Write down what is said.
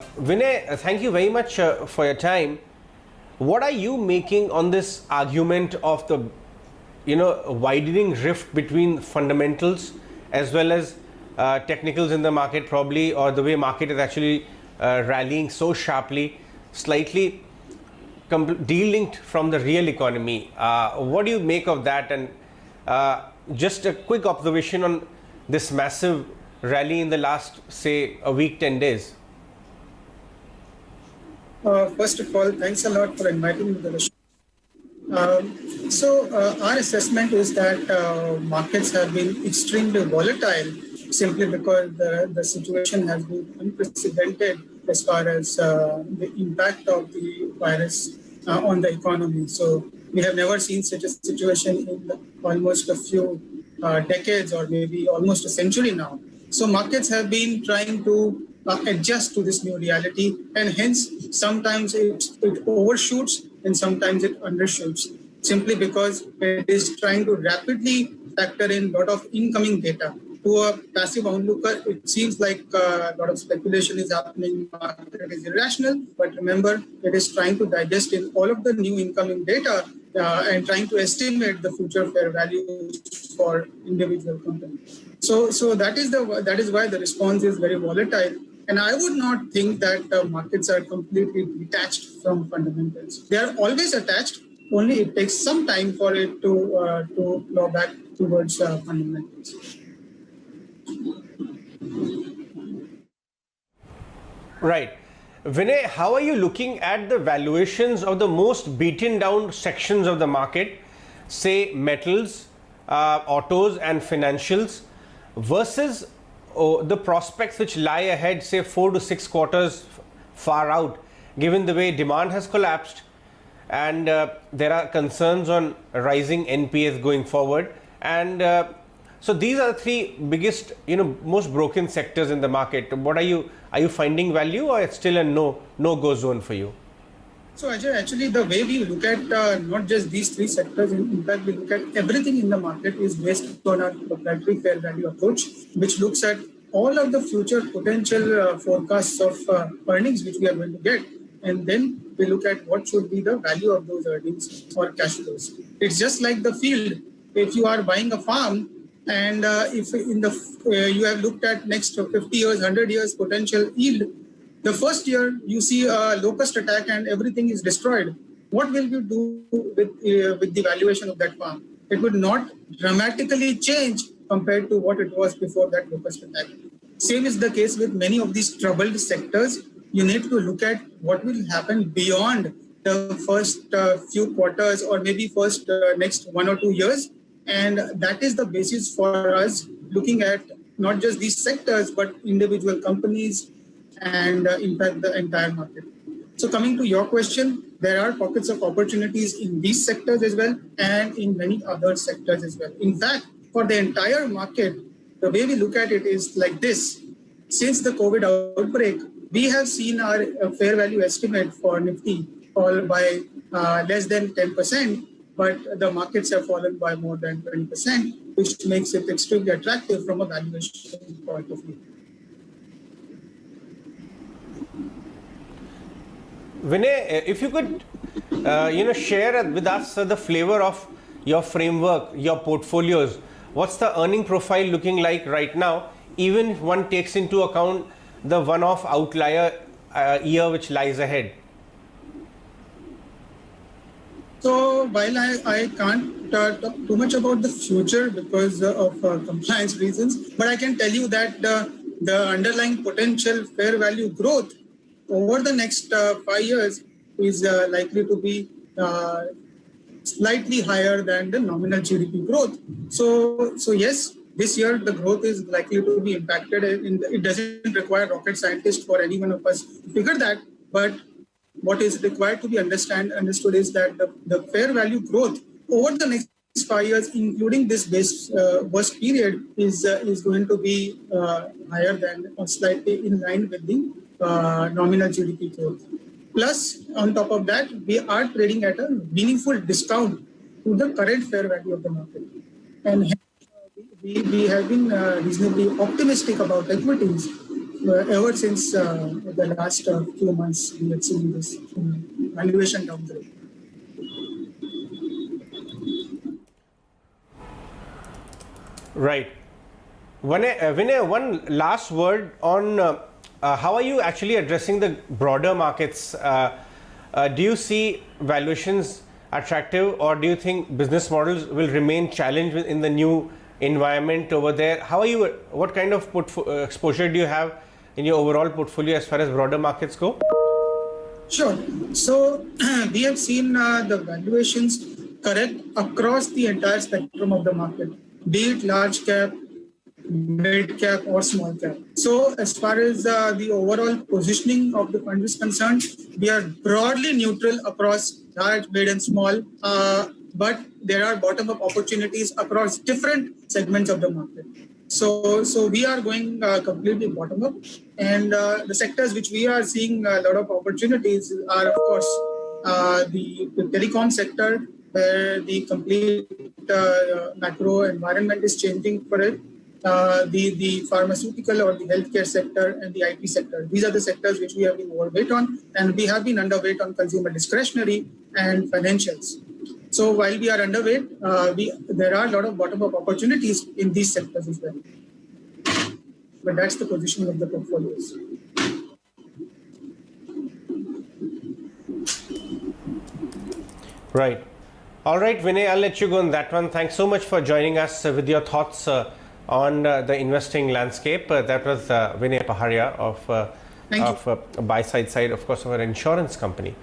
Vinay, thank you very much for your time. What are you making on this argument of the, widening rift between fundamentals as well as technicals in the market, probably, or the way market is actually rallying so sharply, slightly delinked from the real economy? What do you make of that? And just a quick observation on this massive rally in the last, say, a week, 10 days. First of all, thanks a lot for inviting me to the show. Our assessment is that markets have been extremely volatile simply because the situation has been unprecedented as far as the impact of the virus on the economy. So we have never seen such a situation in almost a few decades or maybe almost a century now. So markets have been trying to adjust to this new reality, and hence sometimes it overshoots and sometimes it undershoots, simply because it is trying to rapidly factor in a lot of incoming data. To a passive onlooker, it seems like a lot of speculation is happening, market is irrational, but remember, it is trying to digest in all of the new incoming data and trying to estimate the future fair values for individual companies. So that is why the response is very volatile. And I would not think that markets are completely detached from fundamentals. They are always attached, only it takes some time for it to flow back towards fundamentals. Right. Vinay, how are you looking at the valuations of the most beaten down sections of the market, say metals, autos and financials, versus the prospects which lie ahead, say 4 to 6 quarters far out, given the way demand has collapsed and there are concerns on rising NPAs going forward? And so these are the three biggest, most broken sectors in the market. What are you finding value, or it's still a no-go zone for you? So actually the way we look at not just these three sectors, in fact we look at everything in the market is based on our proprietary fair value approach, which looks at all of the future potential forecasts of earnings which we are going to get. And then we look at what should be the value of those earnings or cash flows. It's just like the field. If you are buying a farm and if in the you have looked at next 50 years, 100 years potential yield, the first year you see a locust attack and everything is destroyed. What will you do with the valuation of that farm? It would not dramatically change compared to what it was before that locust attack. Same is the case with many of these troubled sectors. You need to look at what will happen beyond the first few quarters or maybe first next 1 or 2 years. And that is the basis for us looking at not just these sectors, but individual companies, and impact the entire market. So coming to your question, there are pockets of opportunities in these sectors as well and in many other sectors as well. In fact, for the entire market, the way we look at it is like this. Since the COVID outbreak, we have seen our fair value estimate for Nifty fall by less than 10%, but the markets have fallen by more than 20%, which makes it extremely attractive from a valuation point of view. Vinay, if you could, share with us the flavor of your framework, your portfolios. What's the earning profile looking like right now, even if one takes into account the one-off outlier year which lies ahead? So while I can't talk too much about the future because of compliance reasons, but I can tell you that the underlying potential fair value growth over the next 5 years is likely to be slightly higher than the nominal GDP growth. So yes, this year the growth is likely to be impacted. It doesn't require rocket scientists for any one of us to figure that, but what is required to be understood is that the fair value growth over the next 5 years, including this worst period, is going to be higher than or slightly in line with the nominal GDP growth. Plus, on top of that, we are trading at a meaningful discount to the current fair value of the market. And we have been reasonably optimistic about equities ever since the last few months, we have seen this valuation downgrade. Right. Vinay, one last word on how are you actually addressing the broader markets? Do you see valuations attractive, or do you think business models will remain challenged in the new environment over there? How are you? What kind of exposure do you have in your overall portfolio as far as broader markets go? Sure. So we have seen the valuations correct across the entire spectrum of the market, be it large cap, mid cap, or small cap. So as far as the overall positioning of the fund is concerned, we are broadly neutral across large, mid, and small. But there are bottom-up opportunities across different segments of the market. So we are going completely bottom-up, and the sectors which we are seeing a lot of opportunities are, of course, the telecom sector, where the complete macro environment is changing for it. The pharmaceutical or the healthcare sector and the IT sector. These are the sectors which we have been overweight on, and we have been underweight on consumer discretionary and financials. So while we are underweight, there are a lot of bottom-up opportunities in these sectors as well. But that's the positioning of the portfolios. Right. All right, Vinay, I'll let you go on that one. Thanks so much for joining us with your thoughts on the investing landscape. That was Vinay Paharia of Buy Side, of course, of our insurance company.